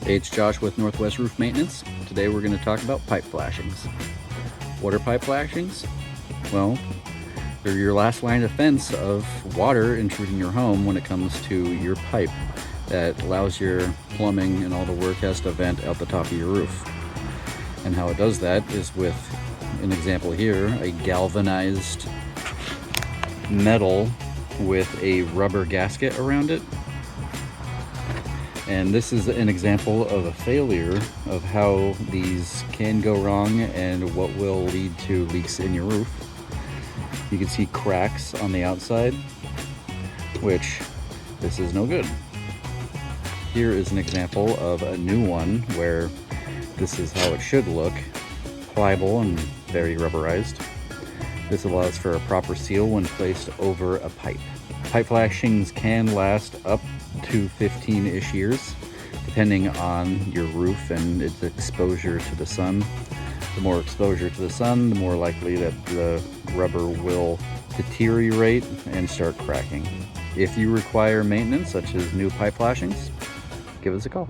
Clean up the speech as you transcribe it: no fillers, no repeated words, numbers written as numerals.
Hey, it's Josh with Northwest Roof Maintenance. Today we're going to talk about pipe flashings. What are pipe flashings? Well, they're your last line of defense of water intruding your home when it comes to your pipe that allows your plumbing and all the work has to vent out the top of your roof. And how it does that is with an example here, a galvanized metal with a rubber gasket around it. And this is an example of a failure of how these can go wrong and what will lead to leaks in your roof. You can see cracks on the outside, which this is no good. Here is an example of a new one where this is how it should look, pliable and very rubberized. This allows for a proper seal when placed over a pipe. Pipe flashings can last up to 15-ish years, depending on your roof and its exposure to the sun. The more exposure to the sun, the more likely that the rubber will deteriorate and start cracking. If you require maintenance, such as new pipe flashings, give us a call.